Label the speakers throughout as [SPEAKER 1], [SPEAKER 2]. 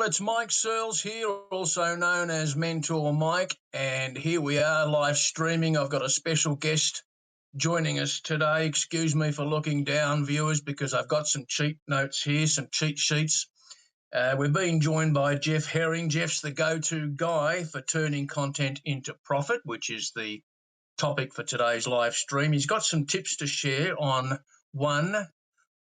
[SPEAKER 1] it's Mike Searles here, also known as Mentor Mike, and here we are live streaming. I've got a special guest joining us today. Excuse me for looking down, viewers, because I've got some cheat notes here, some cheat sheets. We're being joined by Jeff Herring. Jeff's the go-to guy for turning content into profit, which is the topic for today's live stream. He's got some tips to share on, one,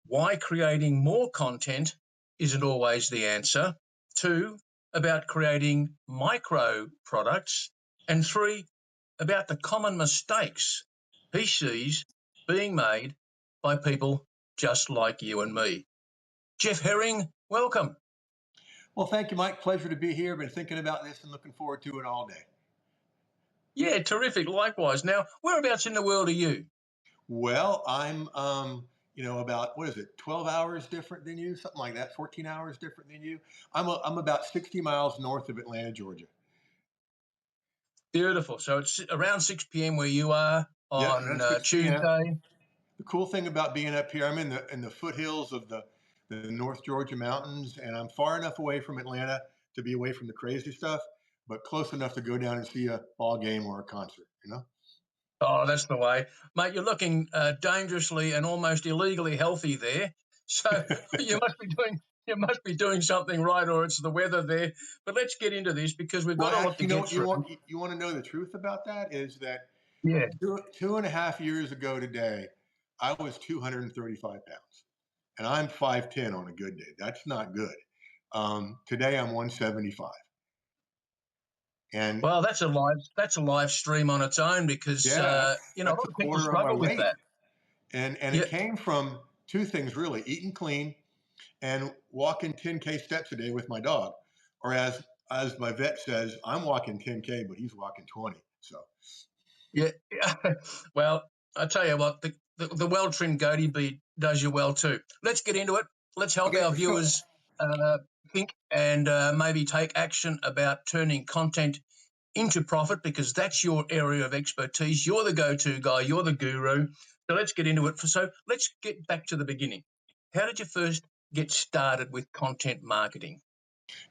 [SPEAKER 1] why creating more content isn't always the answer. Two, about creating micro products. And three, about the common mistakes he sees being made by people just like you and me. Jeff Herring, welcome.
[SPEAKER 2] Well, thank you, Mike. Pleasure to be here. Been thinking about this and looking forward to it all day.
[SPEAKER 1] Yeah, terrific. Likewise. Now, whereabouts in the world are you?
[SPEAKER 2] Well, I'm, about, 12 hours different than you? Something like that. 14 hours different than you. I'm about 60 miles north of Atlanta, Georgia.
[SPEAKER 1] Beautiful. So it's around 6 p.m. where you are
[SPEAKER 2] Yeah,
[SPEAKER 1] on
[SPEAKER 2] around 6 p.m.
[SPEAKER 1] Tuesday.
[SPEAKER 2] The cool thing about being up here, I'm in the foothills of the North Georgia mountains, and I'm far enough away from Atlanta to be away from the crazy stuff, but close enough to go down and see a ball game or a concert,
[SPEAKER 1] Oh, that's the way. Mate, you're looking dangerously and almost illegally healthy there. So you must be doing something right, or it's the weather there. But let's get into this because we've
[SPEAKER 2] Well,
[SPEAKER 1] got a lot to
[SPEAKER 2] actually,
[SPEAKER 1] get through.
[SPEAKER 2] you want to know the truth about that is that
[SPEAKER 1] Yeah.
[SPEAKER 2] two and a half years ago today, I was 235 pounds, and I'm 5'10" on a good day. That's not good. Today I'm 175, and
[SPEAKER 1] Well, that's a live stream on its own because
[SPEAKER 2] yeah,
[SPEAKER 1] a
[SPEAKER 2] that's
[SPEAKER 1] lot
[SPEAKER 2] a
[SPEAKER 1] of people
[SPEAKER 2] quarter of my
[SPEAKER 1] struggle with
[SPEAKER 2] weight.
[SPEAKER 1] that.
[SPEAKER 2] And
[SPEAKER 1] Yeah.
[SPEAKER 2] it came from two things really: eating clean and walking 10K steps a day with my dog, or as my vet says, I'm walking 10K, but he's walking 20. So.
[SPEAKER 1] Yeah. Well, I tell you what, the well-trimmed goatee beat does you well too. Let's get into it. Let's help
[SPEAKER 2] Okay,
[SPEAKER 1] our
[SPEAKER 2] let's go.
[SPEAKER 1] viewers think and maybe take action about turning content into profit because that's your area of expertise. You're the go-to guy. You're the guru. So let's get into it. So let's get back to the beginning. How did you first get started with content marketing?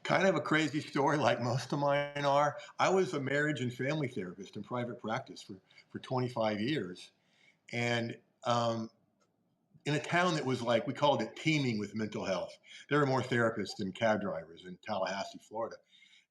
[SPEAKER 2] Kind of a crazy story, like most of mine are. I was a marriage and family therapist in private practice for 25 years. And in a town that was like, we called it teeming with mental health. There were more therapists than cab drivers in Tallahassee, Florida.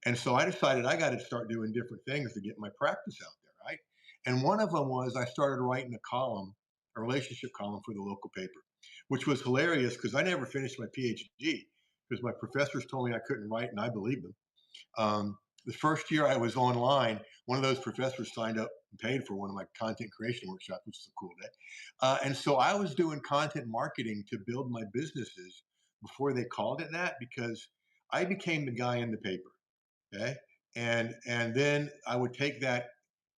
[SPEAKER 2] And so I decided I got to start doing different things to get my practice out there, right? And one of them was I started writing a relationship column for the local paper, which was hilarious because I never finished my PhD because my professors told me I couldn't write and I believed them. The first year I was online, one of those professors signed up and paid for one of my content creation workshops, which is a cool day. And so I was doing content marketing to build my businesses before they called it that because I became the guy in the paper. Okay. And then I would take that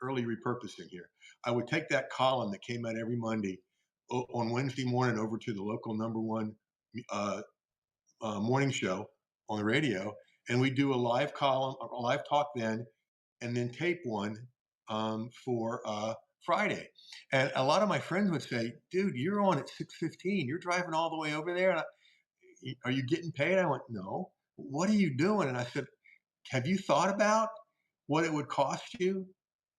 [SPEAKER 2] early repurposing here. I would take that column that came out every Monday on Wednesday morning over to the local number one uh, morning show on the radio, and we do a live column, a live talk then, and then tape one for Friday. And a lot of my friends would say, "Dude, you're on at 6:15. You're driving all the way over there. Are you getting paid?" I went, "No." "What are you doing?" And I said, "Have you thought about what it would cost you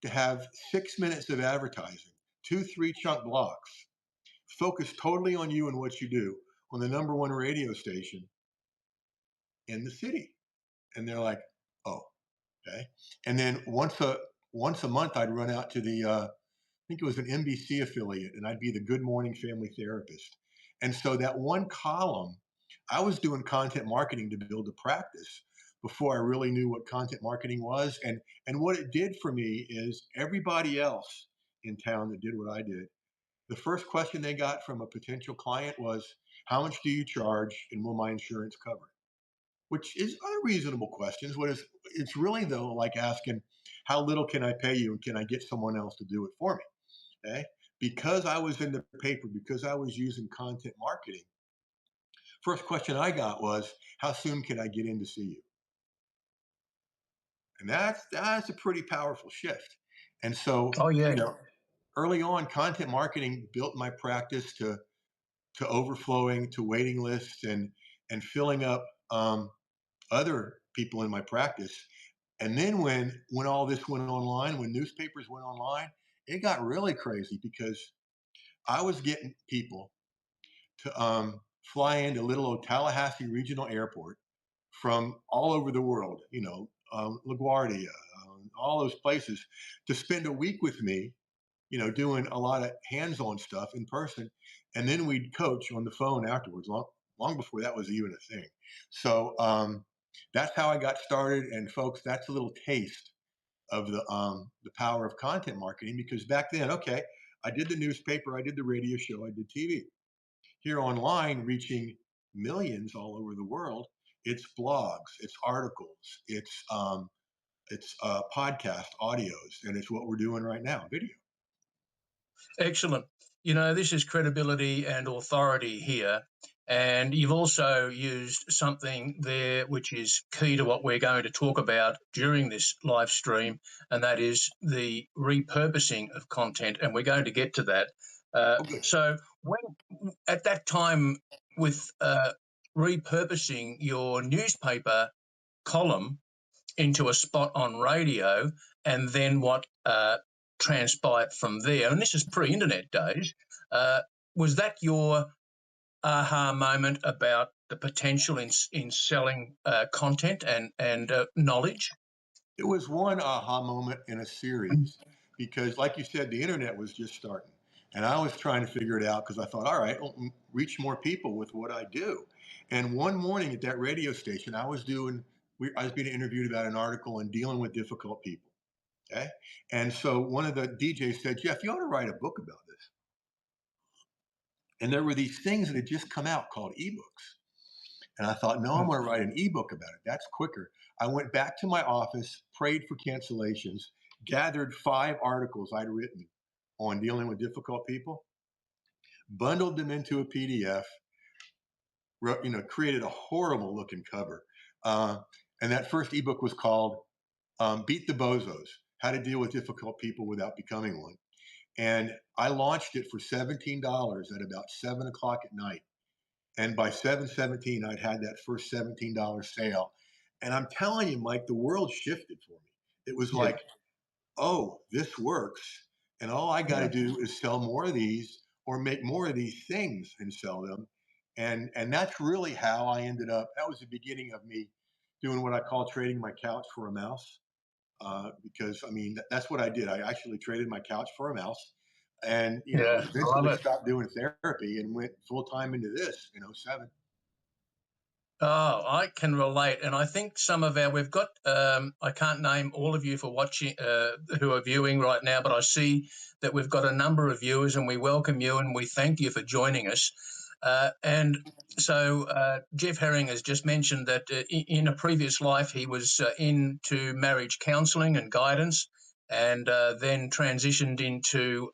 [SPEAKER 2] to have 6 minutes of advertising, 2 3 chunk blocks, focus totally on you and what you do on the number one radio station in the city?" And they're like, "Oh, okay." And then once a month, I'd run out to I think it was an NBC affiliate, and I'd be the Good Morning Family Therapist. And so that one column, I was doing content marketing to build a practice before I really knew what content marketing was. And what it did for me is everybody else in town that did what I did, the first question they got from a potential client was, "How much do you charge, and will my insurance cover it?" Which is unreasonable questions. It's really though like asking, how little can I pay you and can I get someone else to do it for me? Okay. Because I was in the paper, because I was using content marketing, first question I got was, how soon can I get in to see you? And that's a pretty powerful shift. And so,
[SPEAKER 1] Oh, yeah.
[SPEAKER 2] early on, content marketing built my practice to overflowing to waiting lists and filling up other people in my practice. And then when all this went online, when newspapers went online, it got really crazy because I was getting people to fly into little old Tallahassee Regional Airport from all over the world, LaGuardia, all those places, to spend a week with me, doing a lot of hands-on stuff in person, and then we'd coach on the phone afterwards, long before that was even a thing. So that's how I got started, and folks, that's a little taste of the power of content marketing. Because back then, okay, I did the newspaper, I did the radio show, I did TV. Here online, reaching millions all over the world, it's blogs, it's articles, it's podcast audios, and it's what we're doing right now, video.
[SPEAKER 1] Excellent. You know, this is credibility and authority here. And you've also used something there which is key to what we're going to talk about during this live stream, and that is the repurposing of content. And we're going to get to that.
[SPEAKER 2] Oh, good.
[SPEAKER 1] So, when at that time with repurposing your newspaper column into a spot on radio, and then what transpired from there. And this is pre-internet days. Uh, was that your aha moment about the potential in selling content and knowledge?
[SPEAKER 2] It was one aha moment in a series because, like you said, the internet was just starting. And I was trying to figure it out because I thought, all right, I'll reach more people with what I do. And one morning at that radio station, I was being interviewed about an article on dealing with difficult people. Okay. And so one of the DJs said, Jeff, you ought to write a book about this. And there were these things that had just come out called ebooks. And I thought, no, I'm going to write an ebook about it. That's quicker. I went back to my office, prayed for cancellations, gathered 5 articles I'd written on dealing with difficult people, bundled them into a PDF, created a horrible looking cover. And that first ebook was called Beat the Bozos: How to Deal with Difficult People Without Becoming One. And I launched it for $17 at about 7 o'clock at night. And by 7/17, I'd had that first $17 sale. And I'm telling you, Mike, the world shifted for me. It was
[SPEAKER 1] Yeah,
[SPEAKER 2] like, oh, this works. And all I got to
[SPEAKER 1] yeah.
[SPEAKER 2] do is sell more of these or make more of these things and sell them. And that's really how I ended up. That was the beginning of me doing what I call trading my couch for a mouse. Because I mean, that's what I did. I actually traded my couch for a mouse, and
[SPEAKER 1] Yeah, I love
[SPEAKER 2] eventually
[SPEAKER 1] it.
[SPEAKER 2] stopped doing therapy and went full time into this in '07.
[SPEAKER 1] Oh, I can relate, and I think some of we've got. I can't name all of you for watching, who are viewing right now, but I see that we've got a number of viewers, and we welcome you and we thank you for joining us. And so, Jeff Herring has just mentioned that in a previous life he was into marriage counselling and guidance, and then transitioned into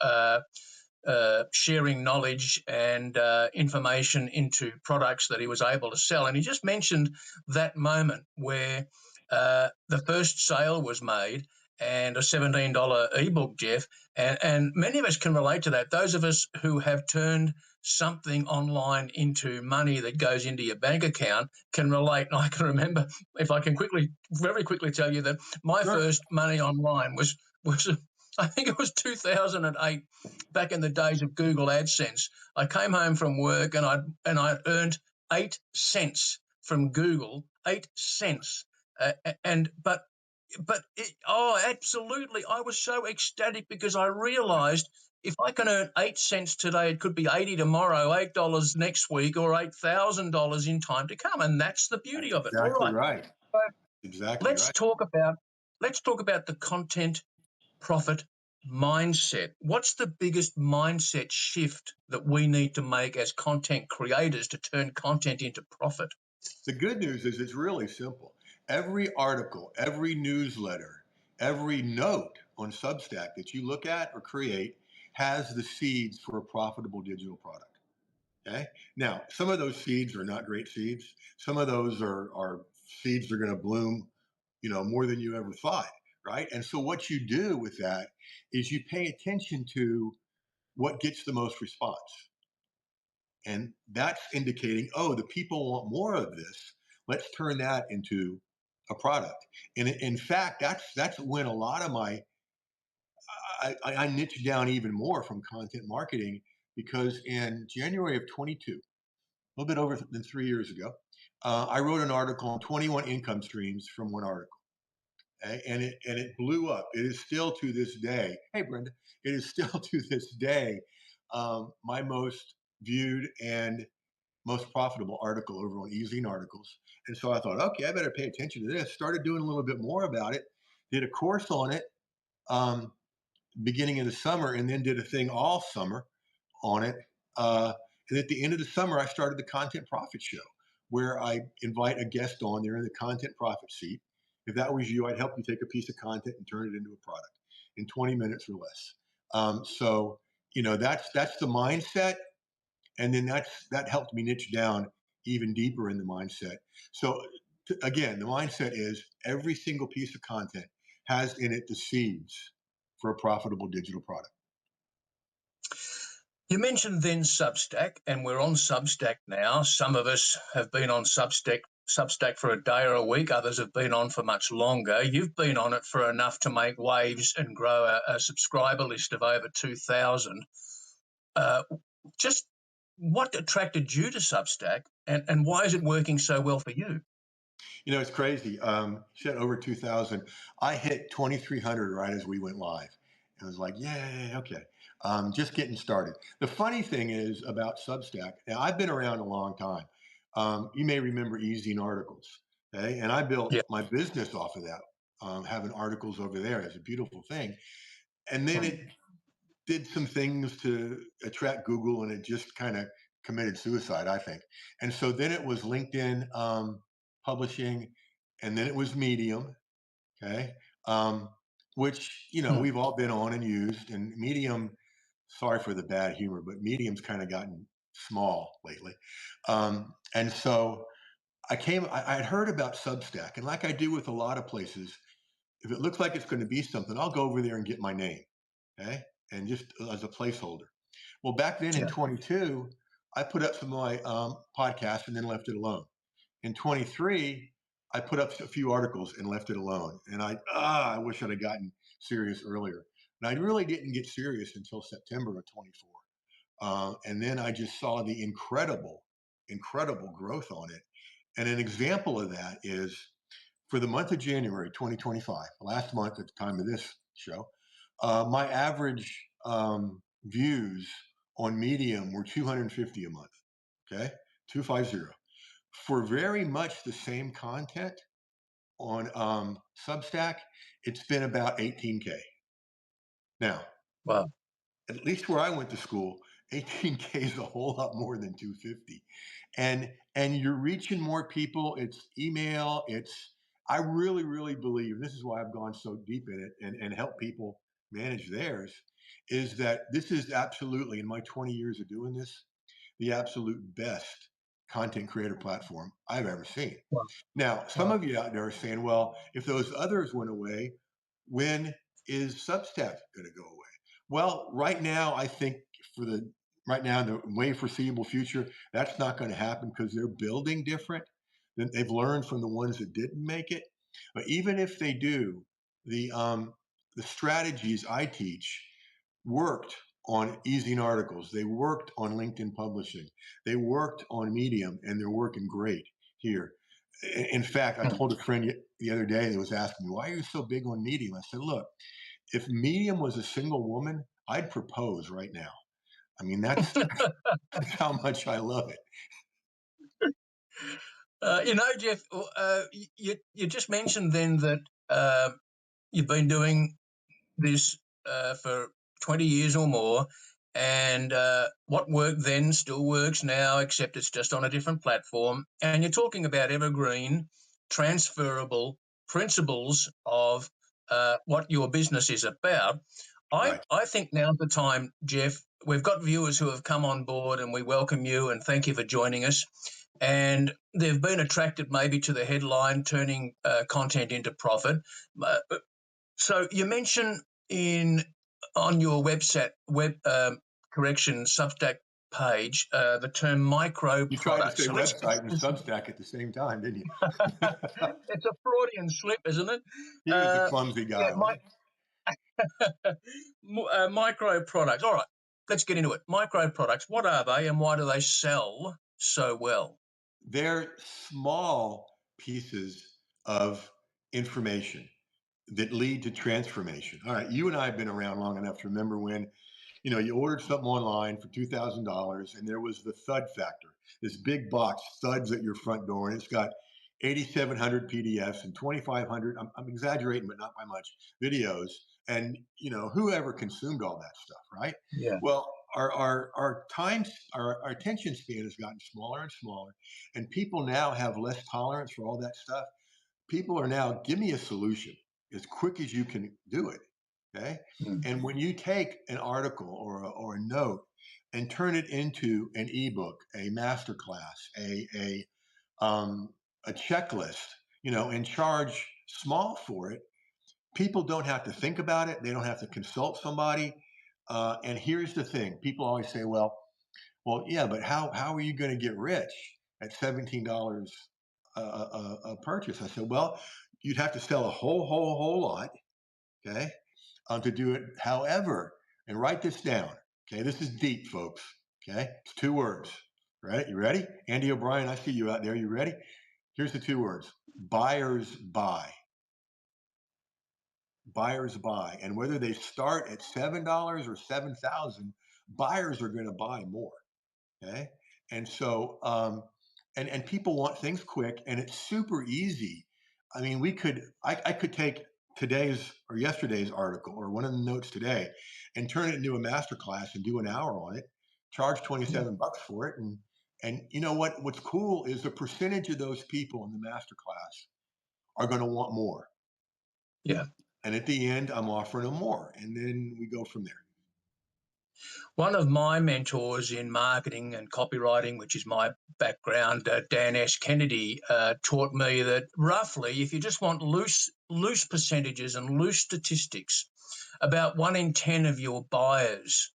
[SPEAKER 1] sharing knowledge and information into products that he was able to sell. And he just mentioned that moment where the first sale was made and a $17 ebook, Jeff. And many of us can relate to that. Those of us who have turned something online into money that goes into your bank account can relate. And I can remember, if I can very quickly tell you that my
[SPEAKER 2] Sure.
[SPEAKER 1] first money online was I think it was 2008, back in the days of Google AdSense. I came home from work and I earned 8 cents from Google, 8 cents, and oh, absolutely, I was so ecstatic because I realised if I can earn 8 cents today, it could be 80 tomorrow, $8 next week, or $8,000 in time to come, and that's the beauty
[SPEAKER 2] That's
[SPEAKER 1] of it. All
[SPEAKER 2] exactly
[SPEAKER 1] right,
[SPEAKER 2] right.
[SPEAKER 1] so
[SPEAKER 2] Exactly
[SPEAKER 1] let's
[SPEAKER 2] right.
[SPEAKER 1] talk about the content profit mindset. What's the biggest mindset shift that we need to make as content creators to turn content into profit?
[SPEAKER 2] The good news is it's really simple. Every article, every newsletter, every note on Substack that you look at or create has the seeds for a profitable digital product. Okay. Now, some of those seeds are not great seeds. Some of those are seeds that are going to bloom, more than you ever thought. Right. And so what you do with that is you pay attention to what gets the most response. And that's indicating, oh, the people want more of this. Let's turn that into a product. And in fact, that's when a lot of my I niched down even more from content marketing, because in January of 22, a little bit over than 3 years ago, I wrote an article on 21 income streams from one article. Okay? And it blew up. It is still to this day. Hey, Brenda, it is still to this day my most viewed and most profitable article over on eZine Articles. And so I thought, okay, I better pay attention to this. Started doing a little bit more about it. Did a course on it. Um, Beginning of the summer, and then did a thing all summer on it. And at the end of the summer, I started the Content Profit Show, where I invite a guest on there in the Content Profit seat. If that was you, I'd help you take a piece of content and turn it into a product in 20 minutes or less. So that's the mindset, and then that helped me niche down even deeper in the mindset. So again, the mindset is every single piece of content has in it the seeds for a profitable digital product.
[SPEAKER 1] You mentioned then Substack, and we're on Substack now. Some of us have been on Substack for a day or a week. Others have been on for much longer. You've been on it for enough to make waves and grow a subscriber list of over 2,000. Just what attracted you to Substack, and why is it working so well for you?
[SPEAKER 2] It's crazy. Shit, over 2,000. I hit 2,300 right as we went live. It was like, yay, okay. Just getting started. The funny thing is about Substack, now I've been around a long time. You may remember eZine Articles, okay? And I built
[SPEAKER 1] Yeah.
[SPEAKER 2] my business off of that, having articles over there. It's a beautiful thing. And then it did some things to attract Google, and it just kind of committed suicide, I think. And so then it was LinkedIn publishing, and then it was Medium, okay, which
[SPEAKER 1] Hmm.
[SPEAKER 2] we've all been on and used. And Medium, sorry for the bad humor, but Medium's kind of gotten small lately. And so I'd heard about Substack, and like I do with a lot of places, if it looks like it's going to be something, I'll go over there and get my name, okay, and just as a placeholder. Well, back then in
[SPEAKER 1] Yeah.
[SPEAKER 2] 22, I put up some of my podcasts and then left it alone. In 23, I put up a few articles and left it alone. And I wish I'd have gotten serious earlier. And I really didn't get serious until September of 24. And then I just saw the incredible growth on it. And an example of that is for the month of January 2025, last month at the time of this show, my average views on Medium were 250 a month. Okay, 250 for very much the same content on Substack. It's been about 18K. Now,
[SPEAKER 1] Wow.
[SPEAKER 2] at least where I went to school, 18K is a whole lot more than 250. And you're reaching more people. It's email. I really believe this is why I've gone so deep in it and help people manage theirs, is that this is absolutely, in my 20 years of doing this, the absolute best content creator platform I've ever seen.
[SPEAKER 1] Wow.
[SPEAKER 2] Now, some
[SPEAKER 1] Wow.
[SPEAKER 2] of you out there are saying, well, if those others went away, when is Substack going to go away? Well, right now, I think the way foreseeable future, that's not going to happen because they're building different. They've learned from the ones that didn't make it. But even if they do, the strategies I teach worked on eZine Articles. They worked on LinkedIn Publishing. They worked on Medium, and they're working great here. In fact, I told a friend the other day that was asking me, why are you so big on Medium? I said, look, if Medium was a single woman, I'd propose right now. I mean, that's how much I love it.
[SPEAKER 1] Jeff, you just mentioned then that uh, you've been doing this for 20 years or more, and what worked then still works now, except it's just on a different platform. And you're talking about evergreen, transferable principles of what your business is about. I,
[SPEAKER 2] Right.
[SPEAKER 1] I think now's the time, Jeff. We've got viewers who have come on board, and we welcome you and thank you for joining us. And they've been attracted maybe to the headline, turning content into profit. Uh, so you mentioned in on your website, Substack page the term micro
[SPEAKER 2] You tried to
[SPEAKER 1] products.
[SPEAKER 2] say
[SPEAKER 1] So let's
[SPEAKER 2] website and
[SPEAKER 1] discuss.
[SPEAKER 2] Substack at the same time, didn't you?
[SPEAKER 1] It's a Freudian slip, isn't it?
[SPEAKER 2] Here's the clumsy
[SPEAKER 1] Yeah,
[SPEAKER 2] guy. Right?
[SPEAKER 1] micro products. All right, let's get into it. Micro products. What are they, and why do they sell so well?
[SPEAKER 2] They're small pieces of information that lead to transformation. All right, you and I have been around long enough to remember when, you ordered something online for $2,000 and there was the thud factor. This big box thuds at your front door and it's got 8,700 PDFs and 2,500, I'm exaggerating, but not by much, videos. And, whoever consumed all that stuff, right?
[SPEAKER 1] Yeah.
[SPEAKER 2] Well, our attention span has gotten smaller and smaller, and people now have less tolerance for all that stuff. People are now, give me a solution as quick as you can do it. Okay.
[SPEAKER 1] Mm.
[SPEAKER 2] And when you take an article or a note and turn it into an ebook, a masterclass, um, a checklist, and charge small for it, people don't have to think about it. They don't have to consult somebody. And here's the thing: people always say, "Well, yeah, but how are you going to get rich at $17 a purchase?" I said, "Well, you'd have to sell a whole lot, okay, to do it. However, and write this down, okay? This is deep, folks. Okay, it's 2 words. Right? You ready? Andy O'Brien, I see you out there. You ready? Here's the 2 words: buyers buy. Buyers buy, and whether they start at $7 or 7,000, buyers are going to buy more. Okay. And so, and people want things quick and it's super easy. I mean, I could take today's or yesterday's article or one of the notes today and turn it into a master class and do an hour on it, charge $27 for it. And you know what's cool is a percentage of those people in the master class are going to want more.
[SPEAKER 1] Yeah.
[SPEAKER 2] And at the end, I'm offering them more. And then we go from there.
[SPEAKER 1] One of my mentors in marketing and copywriting, which is my background, Dan S. Kennedy, taught me that roughly, if you just want loose percentages and loose statistics, about 1 in 10 of your buyers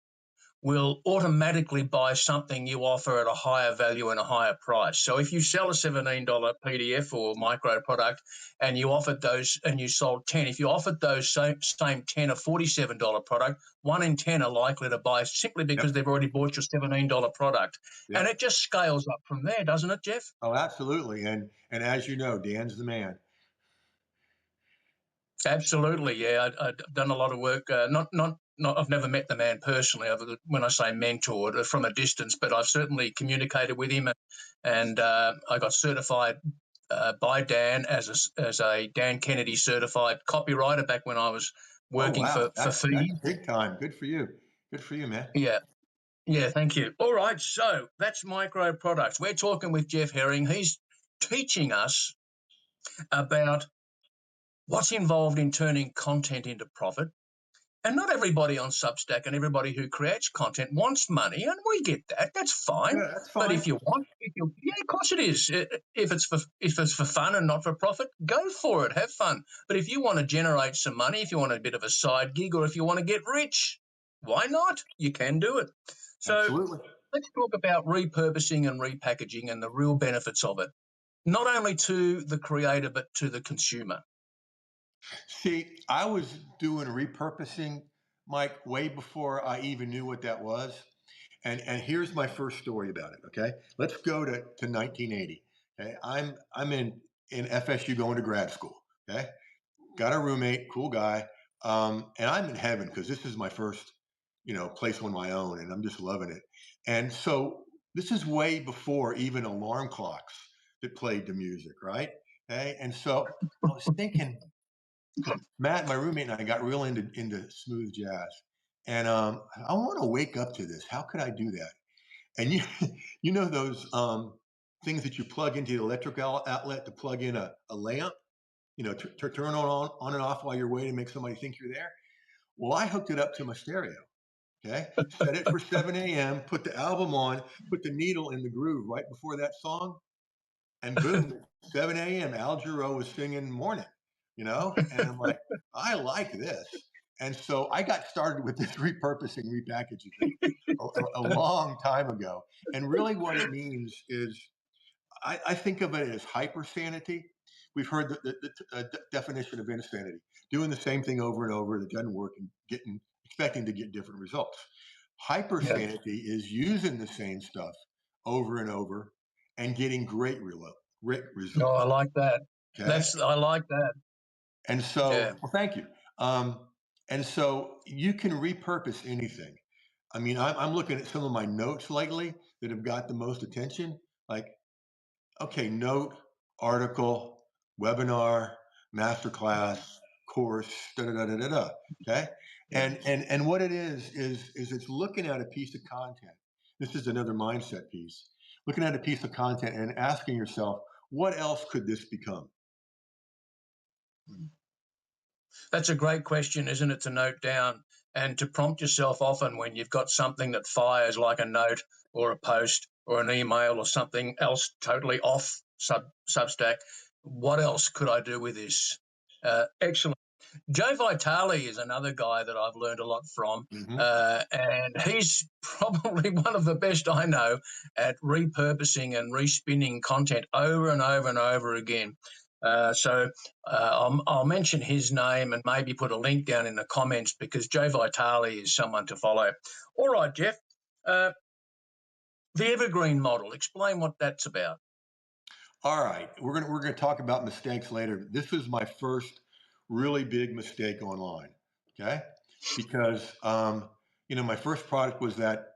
[SPEAKER 1] will automatically buy something you offer at a higher value and a higher price. So if you sell a $17 PDF or micro product and you offered those and you sold 10, if you offered those same 10 a $47 product, 1 in 10 are likely to buy simply because
[SPEAKER 2] Yep.
[SPEAKER 1] they've already bought your $17 product. And
[SPEAKER 2] Yep.
[SPEAKER 1] it just scales up from there, doesn't it, Jeff?
[SPEAKER 2] Oh, absolutely. And as you know, Dan's the man.
[SPEAKER 1] Absolutely, yeah. I've done a lot of work. Not. I've never met the man personally. When I say mentored, from a distance, but I've certainly communicated with him, and I got certified by Dan as a Dan Kennedy certified copywriter back when I was
[SPEAKER 2] Oh
[SPEAKER 1] working
[SPEAKER 2] wow,
[SPEAKER 1] for
[SPEAKER 2] that's
[SPEAKER 1] fee.
[SPEAKER 2] big time. Good for you. Good for you, man.
[SPEAKER 1] Yeah, yeah. Thank you. All right, so that's micro products. We're talking with Jeff Herring. He's teaching us about what's involved in turning content into profit. And not everybody on Substack and everybody who creates content wants money, and we get that. That's fine.
[SPEAKER 2] Yeah, that's
[SPEAKER 1] But
[SPEAKER 2] fine.
[SPEAKER 1] yeah, of course it is. If it's for fun and not for profit, go for it. Have fun. But if you want to generate some money, if you want a bit of a side gig, or if you want to get rich, why not? You can do it. So
[SPEAKER 2] Absolutely.
[SPEAKER 1] let's talk about repurposing and repackaging and the real benefits of it, not only to the creator but to the consumer.
[SPEAKER 2] See, I was doing repurposing, Mike, way before I even knew what that was. And here's my first story about it. Okay, let's go to 1980. Okay, I'm in FSU going to grad school. Okay, got a roommate, cool guy, and I'm in heaven because this is my first, place on my own, and I'm just loving it. And so this is way before even alarm clocks that played the music, right? Okay, and so I was thinking, Matt, my roommate, and I got real into smooth jazz, and I want to wake up to this. How could I do that? And you know those things that you plug into the electric outlet to plug in a lamp, turn on and off while you're waiting, make somebody think you're there. Well, I hooked it up to my stereo. Okay, set it for 7 a.m. Put the album on, put the needle in the groove right before that song, and boom, 7 a.m. Al Jarreau was singing "Morning," and I'm like, I like this. And so I got started with this repurposing, repackaging thing a long time ago. And really, what it means is I think of it as hypersanity. We've heard the definition of insanity: doing the same thing over and over that doesn't work and expecting to get different results.
[SPEAKER 1] Yeah.
[SPEAKER 2] Hypersanity is using the same stuff over and over and getting great
[SPEAKER 1] Oh, I
[SPEAKER 2] results.
[SPEAKER 1] like that.
[SPEAKER 2] Okay.
[SPEAKER 1] I like that.
[SPEAKER 2] And so,
[SPEAKER 1] Yeah.
[SPEAKER 2] well, thank you. Um, and so you can repurpose anything. I mean, I'm looking at some of my notes lately that have got the most attention. Like, okay, note, article, webinar, masterclass, course, da da da da da da. Okay,
[SPEAKER 1] Yeah.
[SPEAKER 2] and what it is it's looking at a piece of content. This is another mindset piece. Looking at a piece of content and asking yourself, what else could this become?
[SPEAKER 1] That's a great question, isn't it, to note down and to prompt yourself often when you've got something that fires like a note or a post or an email or something else totally off Substack. What else could I do with this? Excellent. Joe Vitale is another guy that I've learned a lot from,
[SPEAKER 2] Hmm.
[SPEAKER 1] and he's probably one of the best I know at repurposing and respinning content over and over and over again. I'll mention his name and maybe put a link down in the comments because Joe Vitale is someone to follow. All right, Jeff, uh, the evergreen model. Explain what that's about.
[SPEAKER 2] All right, we're gonna talk about mistakes later. This was my first really big mistake online. Okay, because my first product was that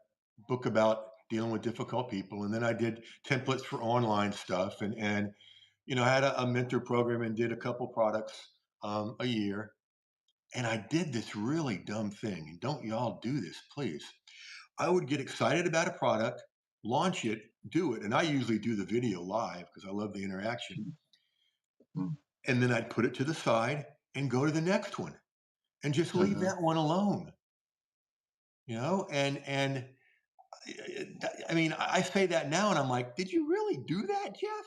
[SPEAKER 2] book about dealing with difficult people, and then I did templates for online stuff, and I had a mentor program and did a couple products a year, and I did this really dumb thing. And don't y'all do this, please. I would get excited about a product, launch it, do it, and I usually do the video live because I love the interaction, and then I'd put it to the side and go to the next one and just leave
[SPEAKER 1] Mm-hmm.
[SPEAKER 2] that one alone. And I mean, I say that now, and I'm like, did you really do that, Jeff?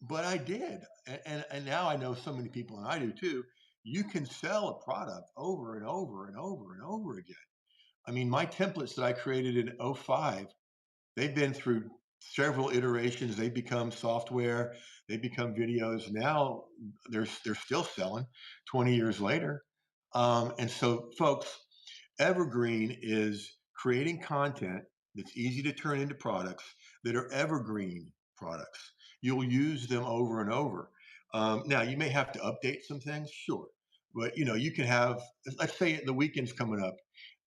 [SPEAKER 2] But I did, and now I know so many people, and I do too. You can sell a product over and over and over and over again. I mean, my templates that I created in '05, they've been through several iterations. They become software. They become videos. Now they're still selling 20 years later. And so, folks, evergreen is creating content that's easy to turn into products that are evergreen products. You'll use them over and over. Now, you may have to update some things, sure, but you can have. Let's say the weekend's coming up,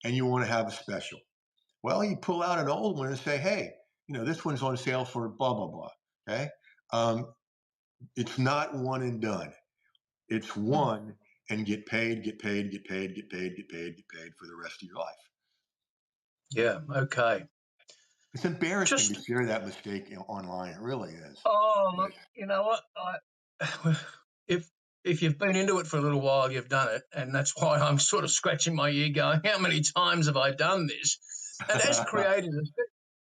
[SPEAKER 2] and you want to have a special. Well, you pull out an old one and say, hey, this one's on sale for blah, blah, blah. Okay. Um, it's not one and done. It's one and get paid, get paid, get paid, get paid, get paid, get paid for the rest of your life.
[SPEAKER 1] Yeah. Okay.
[SPEAKER 2] It's embarrassing to
[SPEAKER 1] Just
[SPEAKER 2] share that mistake online. It really is.
[SPEAKER 1] Oh,
[SPEAKER 2] But
[SPEAKER 1] look, you know what? If if you've been into it for a little while, you've done it, and that's why I'm sort of scratching my ear, going, "How many times have I done this?" And as creators,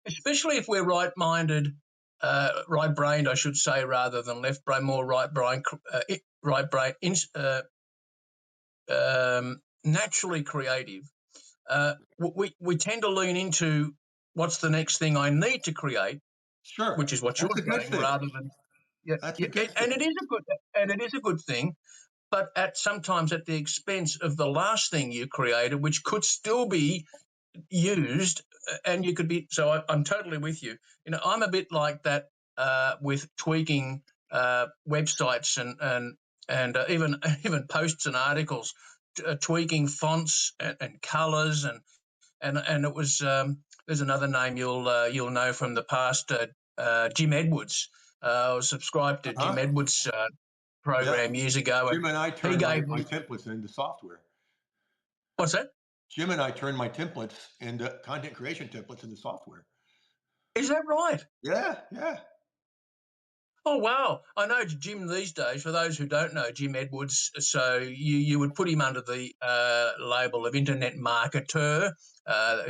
[SPEAKER 1] especially if we're right-minded, right-brained, I should say, rather than left-brain, more right-brain, right-brain, naturally creative, we tend to lean into what's the next thing I need to create,
[SPEAKER 2] sure,
[SPEAKER 1] which is what you're
[SPEAKER 2] that's a good
[SPEAKER 1] saying,
[SPEAKER 2] thing.
[SPEAKER 1] rather than yeah,
[SPEAKER 2] That's
[SPEAKER 1] yeah,
[SPEAKER 2] a good
[SPEAKER 1] and
[SPEAKER 2] thing.
[SPEAKER 1] it is a good thing, but at sometimes at the expense of the last thing you created, which could still be used, and you could be. So I'm totally with you. I'm a bit like that with tweaking websites and even posts and articles, tweaking fonts and colors and it was there's another name you'll know from the past, Jim Edwards. I was subscribed to Jim
[SPEAKER 2] Uh-huh.
[SPEAKER 1] Edwards'
[SPEAKER 2] Yep.
[SPEAKER 1] program years ago, and
[SPEAKER 2] Jim and I
[SPEAKER 1] he
[SPEAKER 2] turned my,
[SPEAKER 1] gave
[SPEAKER 2] my
[SPEAKER 1] me
[SPEAKER 2] templates into software.
[SPEAKER 1] what's that?
[SPEAKER 2] Jim and I turned my templates into content creation templates into software.
[SPEAKER 1] Is that right?
[SPEAKER 2] Yeah, yeah.
[SPEAKER 1] Oh wow! I know Jim these days. For those who don't know, Jim Edwards. So you would put him under the label of internet marketer,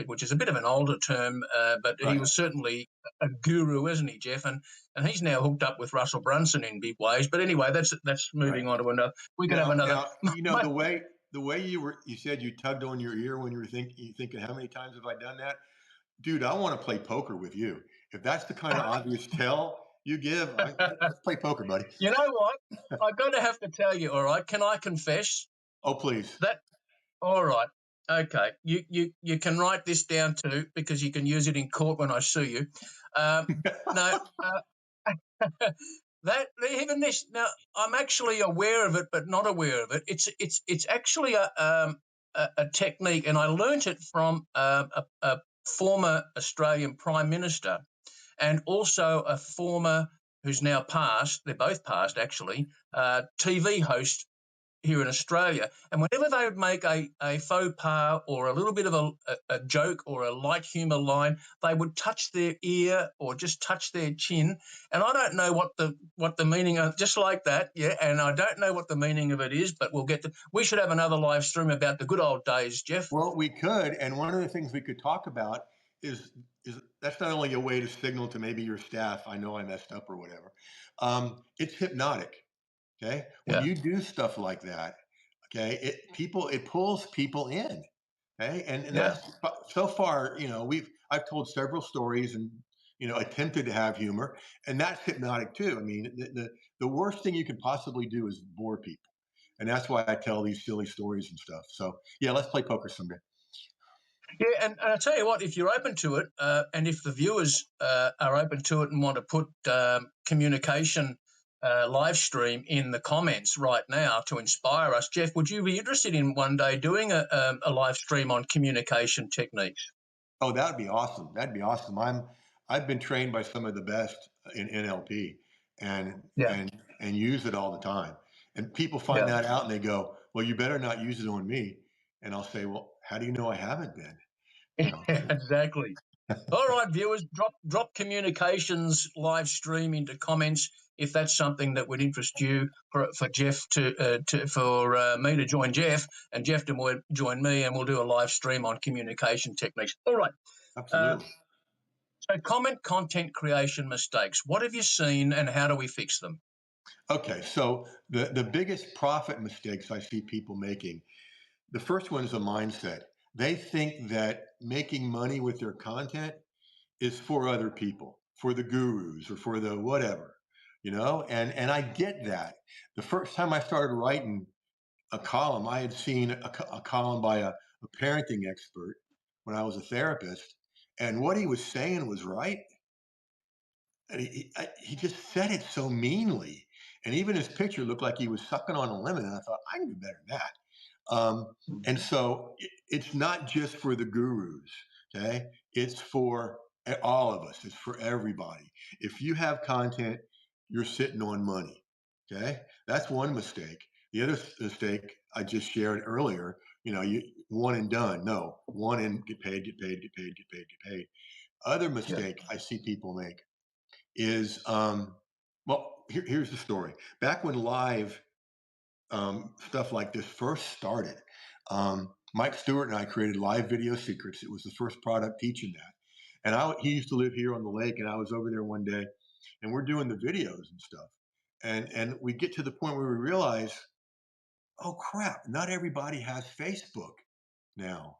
[SPEAKER 1] which is a bit of an older term, but he
[SPEAKER 2] Right.
[SPEAKER 1] was certainly a guru, isn't he, Jeff? And he's now hooked up with Russell Brunson in big ways. But anyway, that's
[SPEAKER 2] Right.
[SPEAKER 1] moving on to another. We could have
[SPEAKER 2] Now,
[SPEAKER 1] another.
[SPEAKER 2] now,
[SPEAKER 1] Mate,
[SPEAKER 2] the way. the way you said you tugged on your ear when you thinking, how many times have I done that? Dude, I want to play poker with you. If that's the kind of obvious tell you give, let's play poker, buddy.
[SPEAKER 1] You know what? I'm going to have to tell you, all right? Can I confess
[SPEAKER 2] Oh, please.
[SPEAKER 1] that? All right. Okay. You can write this down too because you can use it in court when I sue you. Um, no, that even this. Now, I'm actually aware of it, but not aware of it. It's actually a technique, and I learnt it from a former Australian Prime Minister and also a former who's now passed. They're both passed actually. TV host here in Australia. And whenever they would make a faux pas or a little bit of a joke or a light humour line, they would touch their ear or just touch their chin. And I don't know what the meaning of just like that, yeah. And I don't know what the meaning of it is, but we should have another live stream about the good old days, Jeff.
[SPEAKER 2] Well, we could, and one of the things we could talk about is that's not only a way to signal to maybe your staff, I know I messed up or whatever. It's hypnotic. Okay, when
[SPEAKER 1] Yeah,
[SPEAKER 2] you do stuff like that, okay, it pulls people in. Okay, and
[SPEAKER 1] yeah,
[SPEAKER 2] that's so far. I've told several stories and attempted to have humor, and that's hypnotic too. I mean, the worst thing you can possibly do is bore people. And that's why I tell these silly stories and stuff. So yeah, let's play poker someday.
[SPEAKER 1] yeah. And I tell you what, if you're open to it, and if the viewers are open to it and want to put communication live stream in the comments right now to inspire us, Jeff, would you be interested in one day doing a live stream on communication techniques?
[SPEAKER 2] Oh, that would be awesome. That'd be awesome. I've been trained by some of the best in NLP and
[SPEAKER 1] Yeah,
[SPEAKER 2] and and use it all the time. And people find
[SPEAKER 1] yeah,
[SPEAKER 2] that out and they go, "Well, you better not use it on me." And I'll say, "Well, how do you know I haven't been?" You know.
[SPEAKER 1] exactly. All right, viewers, drop communications live stream into comments if that's something that would interest you for Jeff to for me to join Jeff and Jeff to join me, and we'll do a live stream on communication techniques. All right. Uh,
[SPEAKER 2] Absolutely.
[SPEAKER 1] so, comment content creation mistakes. What have you seen, and how do we fix them?
[SPEAKER 2] Okay, so the biggest profit mistakes I see people making, the first one is a mindset. They think that making money with their content is for other people, for the gurus or for the whatever, and I get that. The first time I started writing a column, I had seen a column by a parenting expert when I was a therapist, and what he was saying was right. And he just said it so meanly. And even his picture looked like he was sucking on a lemon. And I thought, I can do better than that. And so it's not just for the gurus, okay? It's for all of us, it's for everybody. If you have content, you're sitting on money, okay? That's one mistake. The other mistake I just shared earlier, you one and done. No, one and get paid, get paid, get paid, get paid, get paid. Other
[SPEAKER 1] Yeah,
[SPEAKER 2] mistake I see people make is well, here's the story. Back when live stuff like this first started, Mike Stewart and I created Live Video Secrets. It was the first product teaching that. And he used to live here on the lake, and I was over there one day, and we're doing the videos and stuff. And we get to the point where we realize, oh crap, not everybody has Facebook now.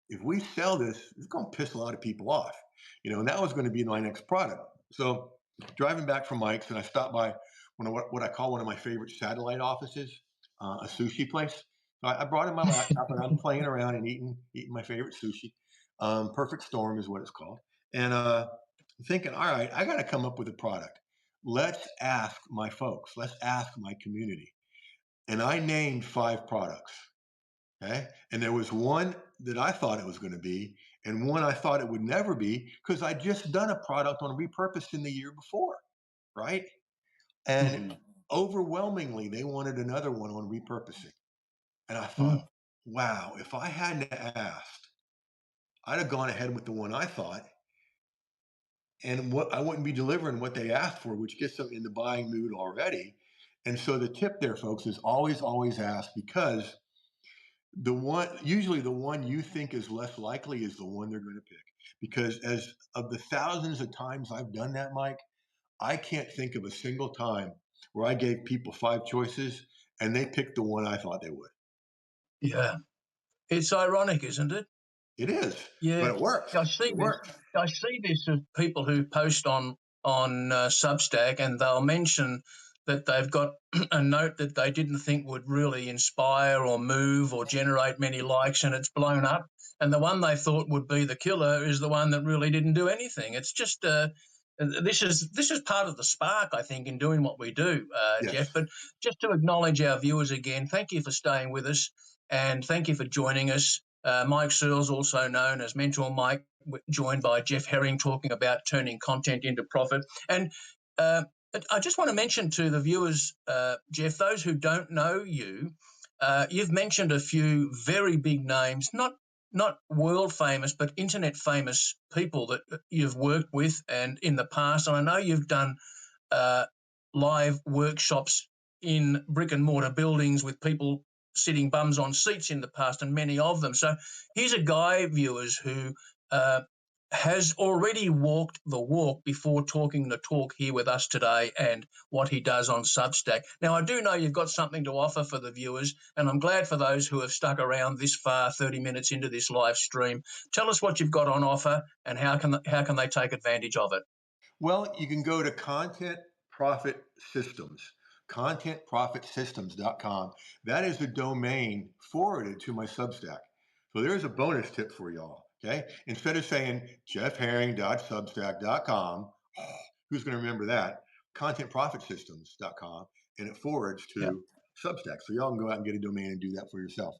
[SPEAKER 2] If we sell this, it's going to piss a lot of people off, and that was going to be my next product. So driving back from Mike's, and I stopped by what I call one of my favorite satellite offices, a sushi place. So I brought in my laptop and I'm playing around and eating my favorite sushi. Perfect Storm is what it's called. And thinking, all right, I got to come up with a product. Let's ask my folks. Let's ask my community. And I named 5 products. Okay. And there was one that I thought it was going to be, and one I thought it would never be because I just done a product on repurposing the year before. Right. And
[SPEAKER 1] Mhm.
[SPEAKER 2] overwhelmingly, they wanted another one on repurposing. And I thought,
[SPEAKER 1] Mm.
[SPEAKER 2] wow, if I hadn't asked, I'd have gone ahead with the one I thought, and what I wouldn't be delivering what they asked for, which gets them in the buying mood already. And so the tip there, folks, is always, always ask, because usually the one you think is less likely is the one they're going to pick. Because as of the thousands of times I've done that, Mike, I can't think of a single time where I gave people 5 choices and they picked the one I thought they would.
[SPEAKER 1] Yeah. It's ironic, isn't it?
[SPEAKER 2] It is,
[SPEAKER 1] Yeah,
[SPEAKER 2] but it works.
[SPEAKER 1] I see
[SPEAKER 2] It
[SPEAKER 1] this.
[SPEAKER 2] works.
[SPEAKER 1] I see this of people who post on Substack, and they'll mention that they've got a note that they didn't think would really inspire or move or generate many likes, and it's blown up. And the one they thought would be the killer is the one that really didn't do anything. It's just this is part of the spark, I think, in doing what we do, Jeff.
[SPEAKER 2] Yes.
[SPEAKER 1] But just to acknowledge our viewers again, thank you for staying with us, and thank you for joining us. Mike Searles, also known as Mentor Mike, joined by Jeff Herring, talking about turning content into profit. And uh, I just want to mention to the viewers, Jeff, those who don't know you, you've mentioned a few very big names, not world famous, but internet famous people that you've worked with and in the past. And I know you've done uh, live workshops in brick and mortar buildings with people sitting bums on seats in the past, and many of them. So here's a guy, viewers, who uh, has already walked the walk before talking the talk here with us today, and what he does on Substack. Now, I do know you've got something to offer for the viewers, and I'm glad for those who have stuck around this far, 30 minutes into this live stream. Tell us what you've got on offer, and how can they take advantage of it?
[SPEAKER 2] Well, you can go to Content Profit Systems, contentprofitsystems.com. That is the domain forwarded to my Substack. So there's a bonus tip for y'all. Okay. Instead of saying jeffherring.substack.com, who's going to remember that? Contentprofitsystems.com, and it forwards
[SPEAKER 1] Yeah,
[SPEAKER 2] to Substack. So y'all can go out and get a domain and do that for yourself.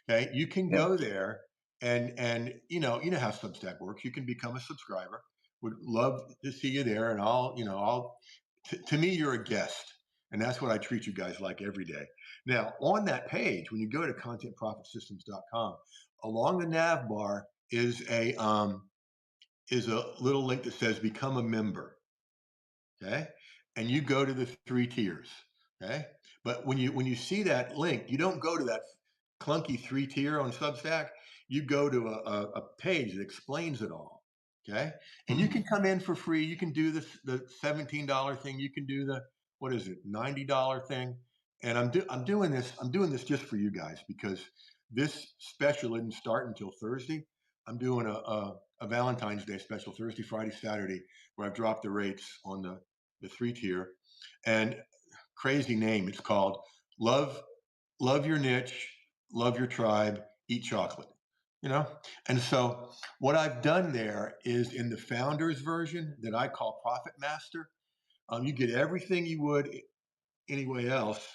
[SPEAKER 2] Okay. You can
[SPEAKER 1] yeah,
[SPEAKER 2] go there and you know how Substack works. You can become a subscriber. Would love to see you there, and to me, you're a guest, and that's what I treat you guys like every day. Now, on that page, when you go to contentprofitsystems.com, along the nav bar is a little link that says become a member. Okay, and you go to the three tiers. Okay, but when you see that link, you don't go to that clunky three tier on Substack. You go to a page that explains it all. Okay, and you
[SPEAKER 1] mm,
[SPEAKER 2] can come in for free. You can do the $17 thing. You can do the, what is it, $90 thing. And I'm doing this just for you guys, because this special didn't start until Thursday. I'm doing a Valentine's Day special, Thursday, Friday, Saturday, where I've dropped the rates on the three tier. And crazy name, it's called Love Love Your Niche, Love Your Tribe, Eat Chocolate. You know? And so what I've done there is, in the founders version that I call Profit Master, you get everything you would anyway else.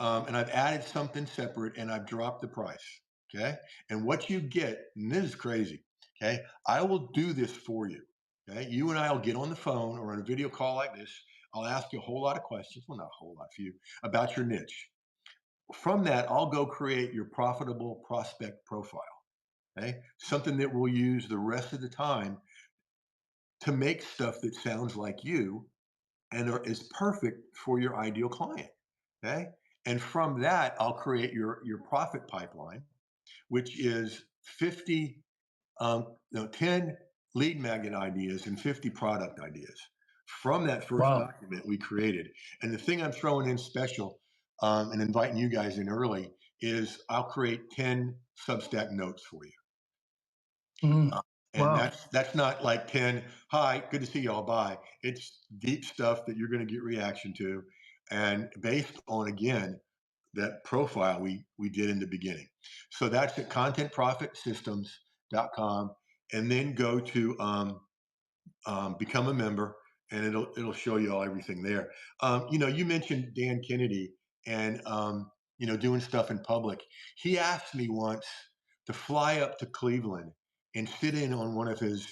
[SPEAKER 2] And I've added something separate, and I've dropped the price. Okay. And what you get, and this is crazy. Okay. I will do this for you. Okay. You and I will get on the phone or on a video call like this. I'll ask you a whole lot of questions. Well, not a whole lot for you, about your niche. From that, I'll go create your profitable prospect profile. Okay. Something that we'll use the rest of the time to make stuff that sounds like you and is perfect for your ideal client. Okay. And from that, I'll create your profit pipeline, which is 50, 10 lead magnet ideas and 50 product ideas from that first
[SPEAKER 1] wow.
[SPEAKER 2] document we created. And the thing I'm throwing in special, and inviting you guys in early, is I'll create 10 Substack notes for you.
[SPEAKER 1] Mm,
[SPEAKER 2] Uh, and
[SPEAKER 1] wow.
[SPEAKER 2] that's not like 10, hi, good to see y'all, bye. It's deep stuff that you're going to get reaction to, and based on, again, that profile we did in the beginning. So that's at contentprofitsystems.com, and then go to become a member, and it'll show you all everything there. You mentioned Dan Kennedy, and doing stuff in public. He asked me once to fly up to Cleveland and sit in on one of his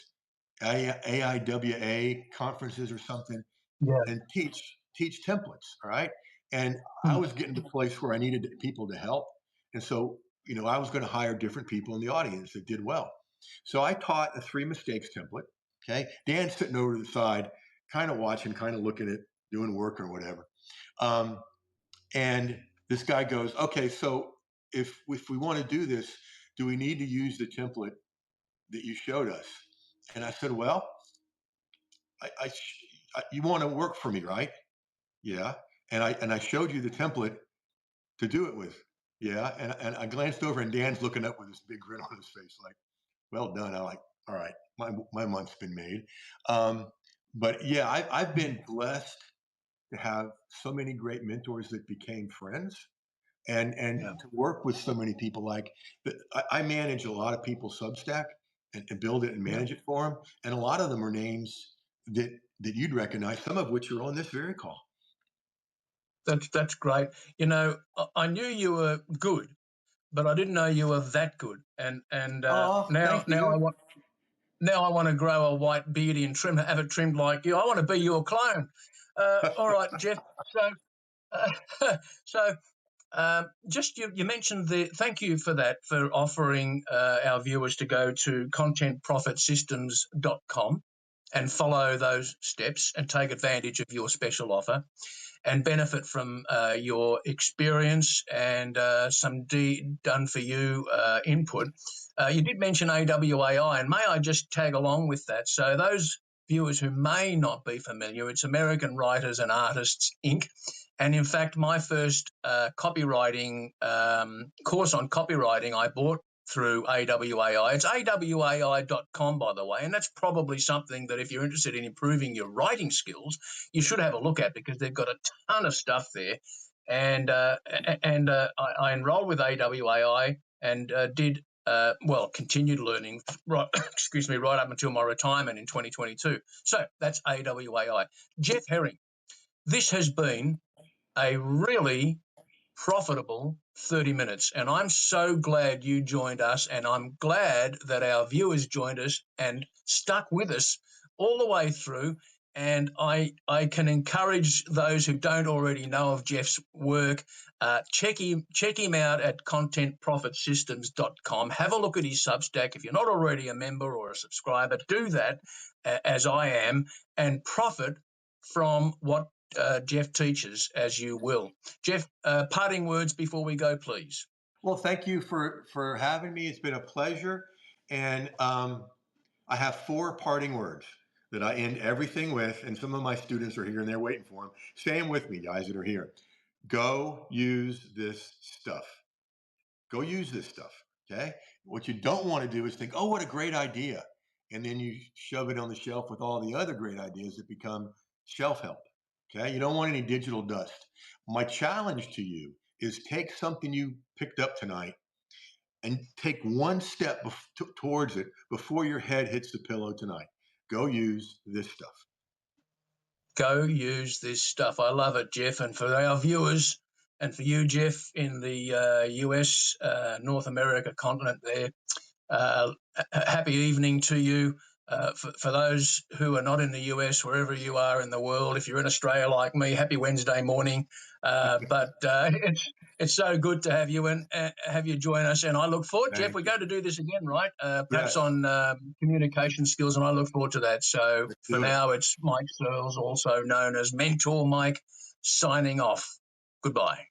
[SPEAKER 2] AIWA conferences or something,
[SPEAKER 1] Yeah.
[SPEAKER 2] and teach templates. All right. And I
[SPEAKER 1] Mm,
[SPEAKER 2] was getting to the place where I needed people to help. And so, I was going to hire different people in the audience that did well. So I taught a three mistakes template. Okay. Dan's sitting over to the side, kind of watching, kind of looking at doing work or whatever. Um, and this guy goes, okay, so if we want to do this, do we need to use the template that you showed us? And I said, well, you want to work for me, right? Yeah. And I showed you the template to do it with. Yeah, and I glanced over, and Dan's looking up with this big grin on his face, like, "Well done." I'm like, "All right, my month's been made." Um, but yeah, I've been blessed to have so many great mentors that became friends, and
[SPEAKER 1] Yeah,
[SPEAKER 2] to work with so many people. Like, I manage a lot of people's Substack and build it and
[SPEAKER 1] yeah.
[SPEAKER 2] manage it for them, and a lot of them are names that you'd recognize, some of which are on this very call.
[SPEAKER 1] That's great. I knew you were good, but I didn't know you were that good. And
[SPEAKER 2] Oh,
[SPEAKER 1] now
[SPEAKER 2] thank
[SPEAKER 1] now I
[SPEAKER 2] you.
[SPEAKER 1] want now I want to grow a white beardy and have it trimmed like you. I want to be your clone. All right, Jeff. So so just you mentioned thank you for that, for offering our viewers to go to contentprofitsystems.com and follow those steps and take advantage of your special offer and benefit from your experience and some done for you input. You did mention AWAI, and may I just tag along with that? So, those viewers who may not be familiar, it's American Writers and Artists Inc. And in fact, my first copywriting course on copywriting I bought through AWAI. It's awai.com, by the way, and that's probably something that if you're interested in improving your writing skills, you should have a look at, because they've got a ton of stuff there. And I enrolled with AWAI and did continued learning right, excuse me, right up until my retirement in 2022. So that's AWAI. Jeff Herring, this has been a really profitable 30 minutes. And I'm so glad you joined us. And I'm glad that our viewers joined us and stuck with us all the way through. And I can encourage those who don't already know of Jeff's work, check him out at contentprofitsystems.com. Have a look at his Substack. If you're not already a member or a subscriber, do that, as I am, and profit from what Jeff teaches, as you will. Jeff, parting words before we go, please.
[SPEAKER 2] Well, thank you for having me. It's been a pleasure, and I have four parting words that I end everything with, and some of my students are here and they're waiting for them. Say them with me, guys that are here. Go use this stuff. Go use this stuff. Okay. What you don't want to do is think, oh, what a great idea. And then you shove it on the shelf with all the other great ideas that become shelf help. Okay. You don't want any digital dust. My challenge to you is take something you picked up tonight and take one step towards it before your head hits the pillow tonight. Go use this stuff.
[SPEAKER 1] Go use this stuff. I love it, Jeff. And for our viewers, and for you, Jeff, in the US, North America continent there, Uh, happy evening to you. For those who are not in the US, wherever you are in the world, if you're in Australia like me, happy Wednesday morning. But it's so good to have you and have you join us. And I look forward, Jeff.
[SPEAKER 2] Thank
[SPEAKER 1] We're
[SPEAKER 2] you.
[SPEAKER 1] going to do this again, right? Perhaps
[SPEAKER 2] Yes.
[SPEAKER 1] on communication skills, and I look forward to that. So
[SPEAKER 2] Let's
[SPEAKER 1] for
[SPEAKER 2] do it.
[SPEAKER 1] now, it's Mike Searles, also known as Mentor Mike, signing off. Goodbye.